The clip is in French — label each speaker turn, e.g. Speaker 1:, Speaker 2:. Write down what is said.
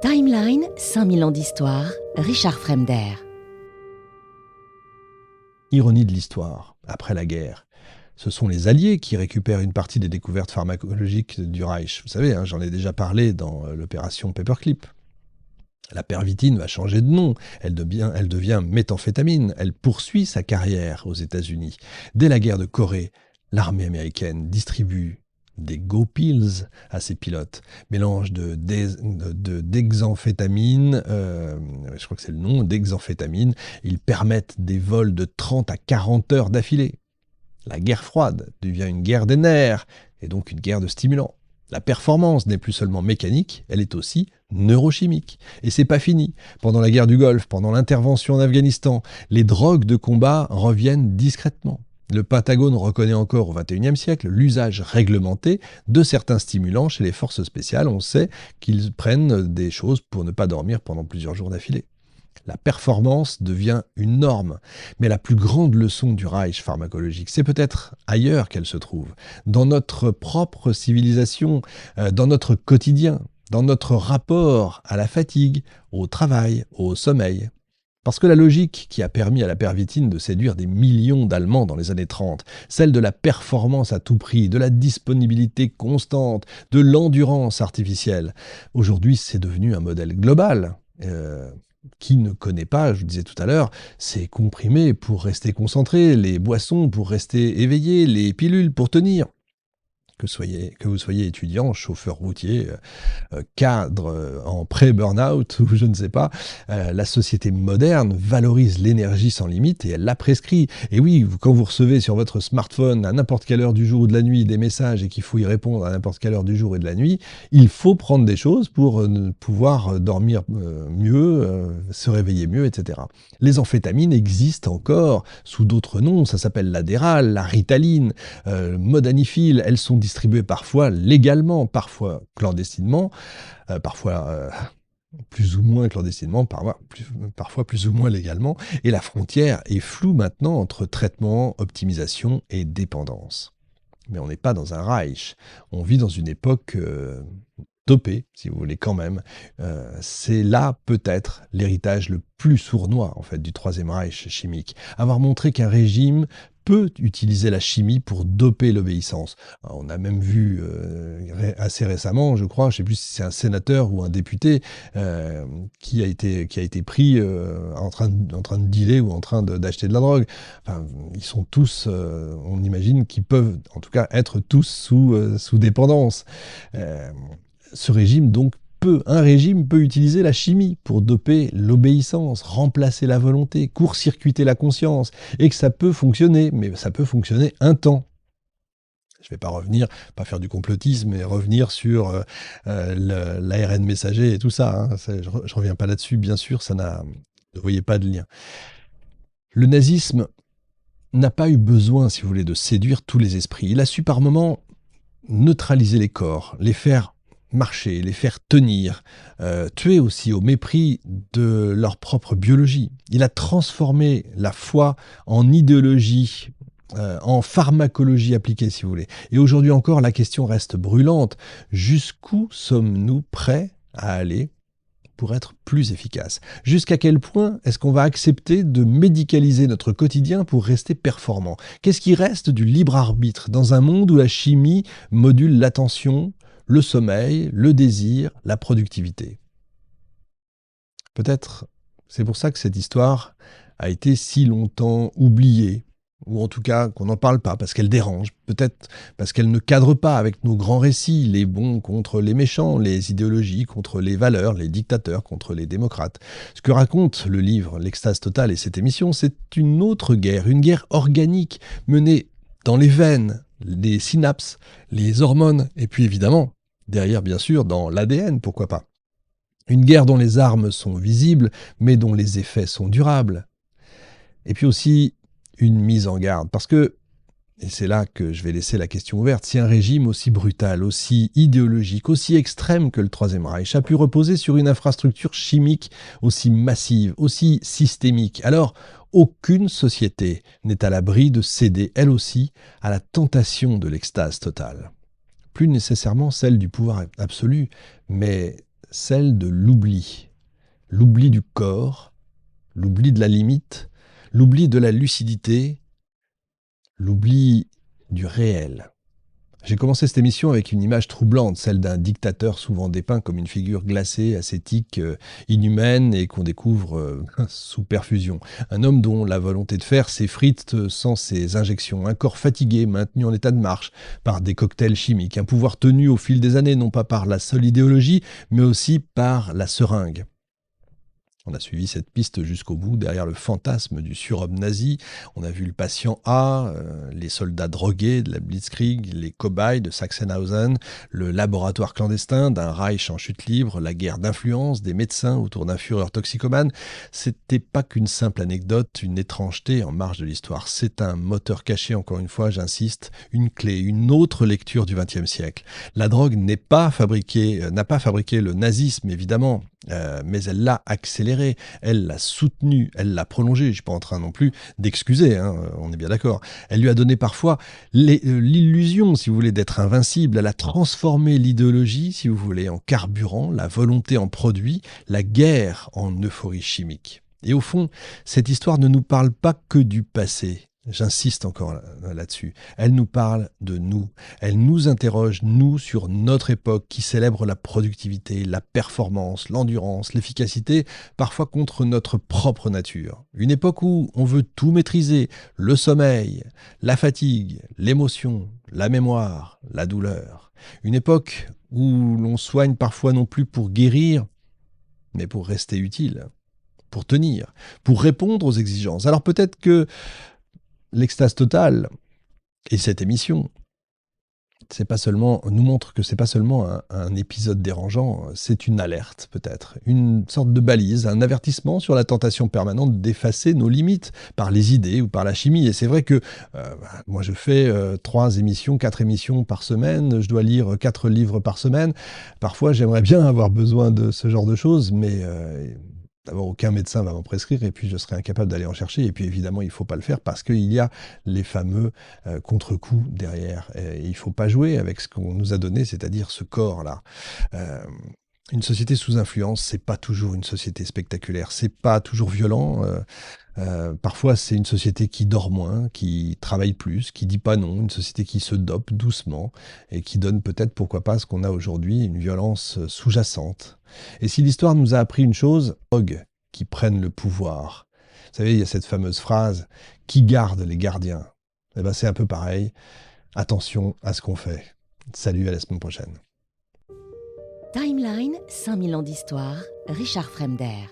Speaker 1: Timeline, 5000 ans d'histoire, Richard Fremder.
Speaker 2: Ironie de l'histoire, après la guerre. Ce sont les Alliés qui récupèrent une partie des découvertes pharmacologiques du Reich. Vous savez, j'en ai déjà parlé dans l'opération Paperclip. La pervitine va changer de nom, elle devient méthamphétamine, elle poursuit sa carrière aux États-Unis. Dès la guerre de Corée, l'armée américaine distribue des Go Pills à ses pilotes. Mélange d'hexamphétamine, je crois que c'est le nom, d'hexamphétamine. Ils permettent des vols de 30 à 40 heures d'affilée. La guerre froide devient une guerre des nerfs, et donc une guerre de stimulants. La performance n'est plus seulement mécanique, elle est aussi neurochimique. Et c'est pas fini. Pendant la guerre du Golfe, pendant l'intervention en Afghanistan, les drogues de combat reviennent discrètement. Le Pentagone reconnaît encore au XXIe siècle l'usage réglementé de certains stimulants chez les forces spéciales. On sait qu'ils prennent des choses pour ne pas dormir pendant plusieurs jours d'affilée. La performance devient une norme. Mais la plus grande leçon du Reich pharmacologique, c'est peut-être ailleurs qu'elle se trouve, dans notre propre civilisation, dans notre quotidien, dans notre rapport à la fatigue, au travail, au sommeil. Parce que la logique qui a permis à la pervitine de séduire des millions d'Allemands dans les années 30, celle de la performance à tout prix, de la disponibilité constante, de l'endurance artificielle, aujourd'hui c'est devenu un modèle global. Qui ne connaît pas, je vous disais tout à l'heure, ces comprimés pour rester concentré, les boissons pour rester éveillé, les pilules pour tenir. Que vous soyez étudiant, chauffeur routier, cadre en pré-burnout ou je ne sais pas, la société moderne valorise l'énergie sans limite et elle la prescrit. Et oui, quand vous recevez sur votre smartphone à n'importe quelle heure du jour ou de la nuit des messages et qu'il faut y répondre à n'importe quelle heure du jour et de la nuit, il faut prendre des choses pour pouvoir dormir mieux, se réveiller mieux, etc. Les amphétamines existent encore sous d'autres noms, ça s'appelle l'Adderall, la Ritaline, Modanifil, elles sont distribuées parfois légalement, parfois clandestinement, parfois plus ou moins clandestinement, parfois plus ou moins légalement, et la frontière est floue maintenant entre traitement, optimisation et dépendance. Mais on n'est pas dans un Reich, on vit dans une époque dopée, si vous voulez quand même. C'est là peut-être l'héritage le plus sournois en fait du Troisième Reich chimique. Avoir montré qu'un régime peut utiliser la chimie pour doper l'obéissance. On a même vu assez récemment, je crois, je ne sais plus si c'est un sénateur ou un député qui a été pris en train de dealer ou en train d'acheter de la drogue. Enfin, ils sont tous, on imagine qu'ils peuvent en tout cas être tous sous dépendance. Un régime peut utiliser la chimie pour doper l'obéissance, remplacer la volonté, court-circuiter la conscience, et que ça peut fonctionner, mais ça peut fonctionner un temps. Je ne vais pas faire du complotisme et revenir sur l'ARN messager et tout ça. Je ne reviens pas là-dessus, bien sûr, ne voyez pas de lien. Le nazisme n'a pas eu besoin, si vous voulez, de séduire tous les esprits. Il a su par moments neutraliser les corps, les faire marcher, les faire tenir, tuer aussi au mépris de leur propre biologie. Il a transformé la foi en idéologie, en pharmacologie appliquée, si vous voulez. Et aujourd'hui encore, la question reste brûlante. Jusqu'où sommes-nous prêts à aller pour être plus efficaces? Jusqu'à quel point est-ce qu'on va accepter de médicaliser notre quotidien pour rester performant? Qu'est-ce qui reste du libre arbitre dans un monde où la chimie module l'attention, le sommeil, le désir, la productivité? Peut-être c'est pour ça que cette histoire a été si longtemps oubliée, ou en tout cas qu'on n'en parle pas, parce qu'elle dérange, peut-être parce qu'elle ne cadre pas avec nos grands récits, les bons contre les méchants, les idéologies contre les valeurs, les dictateurs contre les démocrates. Ce que raconte le livre L'Extase totale et cette émission, c'est une autre guerre, une guerre organique menée dans les veines, les synapses, les hormones, et puis évidemment, derrière, bien sûr, dans l'ADN, pourquoi pas. Une guerre dont les armes sont visibles, mais dont les effets sont durables. Et puis aussi, une mise en garde. Parce que, et c'est là que je vais laisser la question ouverte, si un régime aussi brutal, aussi idéologique, aussi extrême que le Troisième Reich a pu reposer sur une infrastructure chimique aussi massive, aussi systémique, alors aucune société n'est à l'abri de céder, elle aussi, à la tentation de l'extase totale. Plus nécessairement celle du pouvoir absolu, mais celle de l'oubli. L'oubli du corps, l'oubli de la limite, l'oubli de la lucidité, l'oubli du réel. J'ai commencé cette émission avec une image troublante, celle d'un dictateur souvent dépeint comme une figure glacée, ascétique, inhumaine et qu'on découvre sous perfusion. Un homme dont la volonté de faire s'effrite sans ses injections, un corps fatigué, maintenu en état de marche par des cocktails chimiques, un pouvoir tenu au fil des années non pas par la seule idéologie, mais aussi par la seringue. On a suivi cette piste jusqu'au bout, derrière le fantasme du surhomme nazi. On a vu le patient A, les soldats drogués de la Blitzkrieg, les cobayes de Sachsenhausen, le laboratoire clandestin d'un Reich en chute libre, la guerre d'influence des médecins autour d'un Führer toxicomane. C'était pas qu'une simple anecdote, une étrangeté en marge de l'histoire. C'est un moteur caché, encore une fois, j'insiste, une clé, une autre lecture du XXe siècle. La drogue n'a pas fabriqué le nazisme, évidemment. Mais elle l'a accéléré, elle l'a soutenu, elle l'a prolongé. Je ne suis pas en train non plus d'excuser, on est bien d'accord. Elle lui a donné parfois l'illusion, si vous voulez, d'être invincible. Elle a transformé l'idéologie, si vous voulez, en carburant, la volonté en produit, la guerre en euphorie chimique. Et au fond, cette histoire ne nous parle pas que du passé. J'insiste encore là-dessus. Elle nous parle de nous. Elle nous interroge, nous, sur notre époque qui célèbre la productivité, la performance, l'endurance, l'efficacité, parfois contre notre propre nature. Une époque où on veut tout maîtriser, le sommeil, la fatigue, l'émotion, la mémoire, la douleur. Une époque où l'on soigne parfois non plus pour guérir, mais pour rester utile, pour tenir, pour répondre aux exigences. Alors peut-être que l'extase totale et cette émission nous montre que c'est pas seulement un épisode dérangeant, c'est une alerte peut-être, une sorte de balise, un avertissement sur la tentation permanente d'effacer nos limites par les idées ou par la chimie. Et c'est vrai que moi je fais 4 émissions par semaine, je dois lire 4 livres par semaine. Parfois j'aimerais bien avoir besoin de ce genre de choses, mais d'abord, aucun médecin va m'en prescrire et puis je serai incapable d'aller en chercher. Et puis évidemment, il ne faut pas le faire parce qu'il y a les fameux contre-coups derrière. Et il ne faut pas jouer avec ce qu'on nous a donné, c'est-à-dire ce corps-là. Une société sous influence, c'est pas toujours une société spectaculaire, c'est pas toujours violent. Parfois, c'est une société qui dort moins, qui travaille plus, qui dit pas non, une société qui se dope doucement et qui donne peut-être, pourquoi pas, ce qu'on a aujourd'hui, une violence sous-jacente. Et si l'histoire nous a appris une chose, drogues qui prennent le pouvoir. Vous savez, il y a cette fameuse phrase « Qui garde les gardiens ?» Eh ben, c'est un peu pareil. Attention à ce qu'on fait. Salut, à la semaine prochaine.
Speaker 1: Timeline, 5000 ans d'histoire, Richard Fremder.